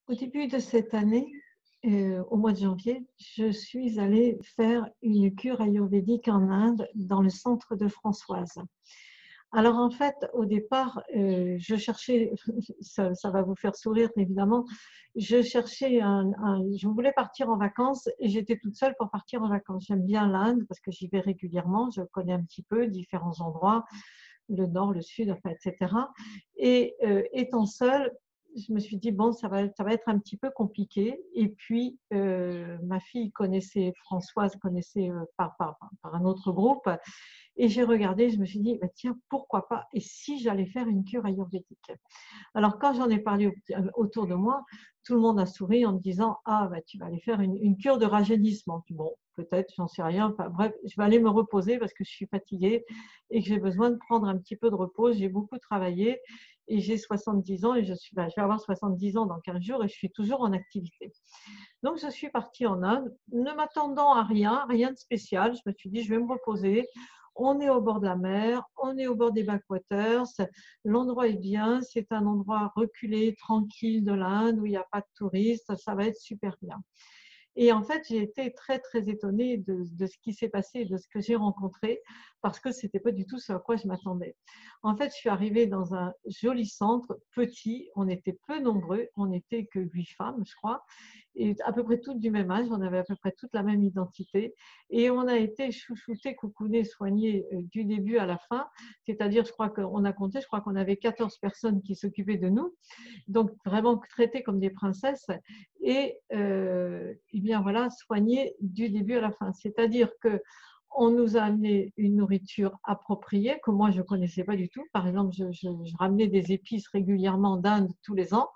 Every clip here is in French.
Au début de cette année, au mois de janvier, je suis allée faire une cure ayurvédique en Inde, dans le centre de Françoise. Alors en fait, au départ, je cherchais, ça va vous faire sourire évidemment, je cherchais je voulais partir en vacances et j'étais toute seule pour partir en vacances. J'aime bien l'Inde parce que j'y vais régulièrement, je connais un petit peu différents endroits, le nord, le sud, enfin, etc. Et étant seule, je me suis dit, bon, ça va être un petit peu compliqué. Et puis, ma fille connaissait, Françoise connaissait par un autre groupe. Et j'ai regardé, je me suis dit, bah, tiens, pourquoi pas? Et si j'allais faire une cure ayurvédique? Alors, quand j'en ai parlé autour de moi, tout le monde a souri en me disant, ah, bah, tu vas aller faire une cure de rajeunissement. Bon, peut-être, j'en sais rien. Enfin, bref, je vais aller me reposer parce que je suis fatiguée et que j'ai besoin de prendre un petit peu de repos. J'ai beaucoup travaillé et j'ai 70 ans et je vais avoir 70 ans dans 15 jours et je suis toujours en activité. Donc, je suis partie en Inde, ne m'attendant à rien, rien de spécial. Je me suis dit, je vais me reposer. On est au bord de la mer, on est au bord des backwaters. L'endroit est bien, c'est un endroit reculé, tranquille de l'Inde où il n'y a pas de touristes. Ça va être super bien. Et en fait, j'ai été très, très étonnée de ce qui s'est passé, de ce que j'ai rencontré, parce que ce n'était pas du tout ce à quoi je m'attendais. En fait, je suis arrivée dans un joli centre, petit, on était peu nombreux, on n'était que 8 femmes, je crois, et à peu près toutes du même âge, on avait à peu près toute la même identité, et on a été chouchoutées, coucounées, soignées du début à la fin, c'est-à-dire, je crois qu'on a compté, je crois qu'on avait 14 personnes qui s'occupaient de nous, donc vraiment traitées comme des princesses, et bien voilà, soigner du début à la fin. C'est-à-dire que on nous a amené une nourriture appropriée que moi je ne connaissais pas du tout. Par exemple, je ramenais des épices régulièrement d'Inde tous les ans,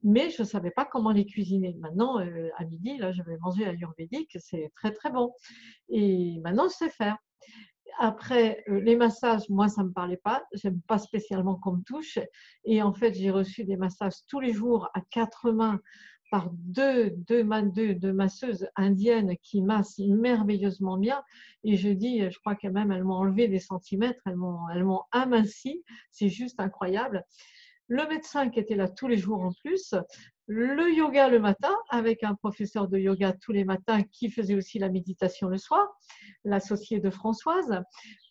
mais je ne savais pas comment les cuisiner. Maintenant, à midi, là, je vais manger ayurvédique, c'est très très bon. Et maintenant, je sais faire. Après, les massages, moi, ça ne me parlait pas. J'aime pas spécialement qu'on me touche. Et en fait, j'ai reçu des massages tous les jours à 4 mains par deux masseuses indiennes qui massent merveilleusement bien. Et je dis, je crois qu'elles même, elles m'ont enlevé des centimètres, elles m'ont aminci. C'est juste incroyable. Le médecin qui était là tous les jours en plus, le yoga le matin avec un professeur de yoga tous les matins qui faisait aussi la méditation le soir, l'associé de Françoise.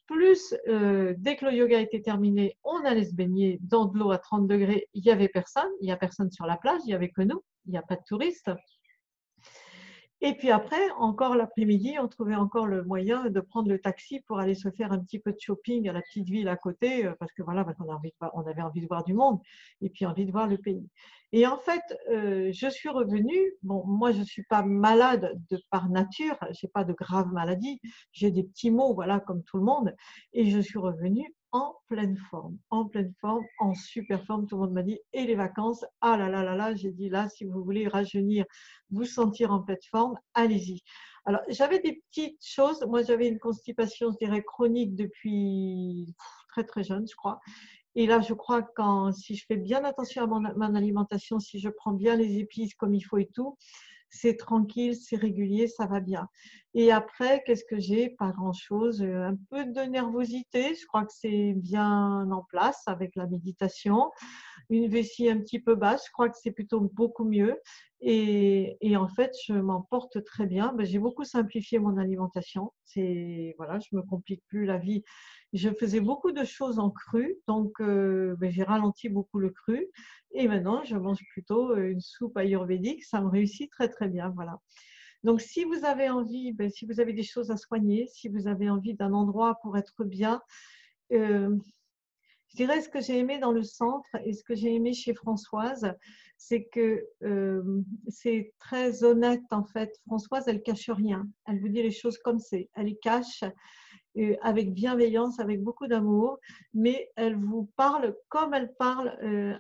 Plus, dès que le yoga était terminé, on allait se baigner dans de l'eau à 30 degrés. Il n'y avait personne, il n'y a personne sur la plage, il n'y avait que nous, il n'y a pas de touristes. Et puis après, encore l'après-midi, on trouvait encore le moyen de prendre le taxi pour aller se faire un petit peu de shopping à la petite ville à côté, parce que voilà, parce qu'on on avait envie de voir du monde et puis envie de voir le pays. Et en fait, je suis revenue. Bon, moi, je ne suis pas malade de par nature, je n'ai pas de graves maladies, j'ai des petits maux, voilà, comme tout le monde. Et je suis revenue en pleine forme, en super forme. Tout le monde m'a dit, et les vacances? Ah là là là là, j'ai dit là, si vous voulez rajeunir, vous sentir en pleine forme, allez-y. Alors, j'avais des petites choses. Moi, j'avais une constipation, je dirais, chronique depuis très, très jeune, je crois. Et là, je crois que si je fais bien attention à mon alimentation, si je prends bien les épices comme il faut et tout, c'est tranquille, c'est régulier, ça va bien. Et après, qu'est-ce que j'ai? Pas grand-chose. Un peu de nervosité, je crois que c'est bien en place avec la méditation. Une vessie un petit peu basse, je crois que c'est plutôt beaucoup mieux. Et en fait, je m'en porte très bien. Ben, j'ai beaucoup simplifié mon alimentation. Voilà, je me complique plus la vie. Je faisais beaucoup de choses en cru, donc ben, j'ai ralenti beaucoup le cru. Et maintenant, je mange plutôt une soupe ayurvédique. Ça me réussit très très bien. Voilà. Donc, si vous avez envie, ben, si vous avez des choses à soigner, si vous avez envie d'un endroit pour être bien, euh, je dirais ce que j'ai aimé dans le centre et ce que j'ai aimé chez Françoise, c'est que c'est très honnête en fait. Françoise, elle cache rien. Elle vous dit les choses comme c'est. Elle les cache avec bienveillance, avec beaucoup d'amour, mais elle vous parle comme elle parle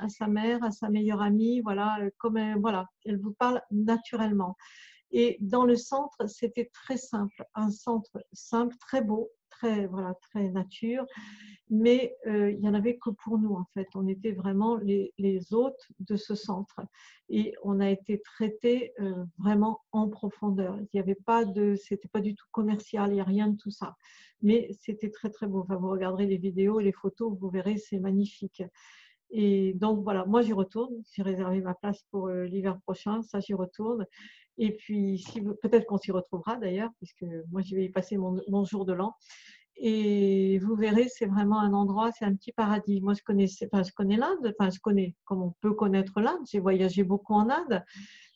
à sa mère, à sa meilleure amie, voilà, voilà, elle vous parle naturellement. Et dans le centre, c'était très simple, un centre simple, très beau, très, voilà, très nature, mais il n'y en avait que pour nous en fait. On était vraiment les hôtes de ce centre et on a été traités vraiment en profondeur. Il y avait pas de, c'était pas du tout commercial, il n'y a rien de tout ça, mais c'était très très beau. Enfin, vous regarderez les vidéos, les photos, vous verrez, c'est magnifique. Et donc voilà, moi j'y retourne. J'ai réservé ma place pour l'hiver prochain, ça j'y retourne. Et puis si peut-être qu'on s'y retrouvera d'ailleurs, puisque moi je vais y passer mon jour de l'an. Et vous verrez, c'est vraiment un endroit, c'est un petit paradis. Moi, je connais l'Inde, enfin, je connais comme on peut connaître l'Inde. J'ai voyagé beaucoup en Inde,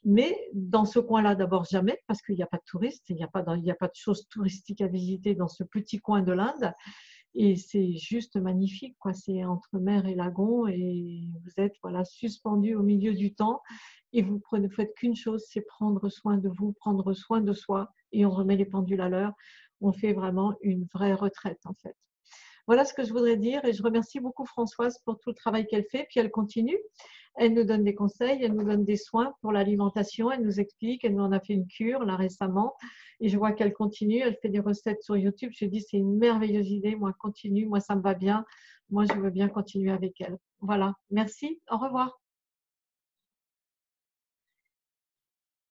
mais dans ce coin-là, d'abord jamais, parce qu'il n'y a pas de touristes, il y a pas de choses touristiques à visiter dans ce petit coin de l'Inde. Et c'est juste magnifique, quoi. C'est entre mer et lagon, et vous êtes voilà suspendu au milieu du temps. Et vous faites qu'une chose, c'est prendre soin de vous, prendre soin de soi, et on remet les pendules à l'heure. On fait vraiment une vraie retraite, en fait. Voilà ce que je voudrais dire et je remercie beaucoup Françoise pour tout le travail qu'elle fait. Puis elle continue, elle nous donne des conseils, elle nous donne des soins pour l'alimentation, elle nous explique, elle nous en a fait une cure là récemment et je vois qu'elle continue, elle fait des recettes sur YouTube. Je dis c'est une merveilleuse idée, moi continue, moi ça me va bien, moi je veux bien continuer avec elle. Voilà, merci, au revoir.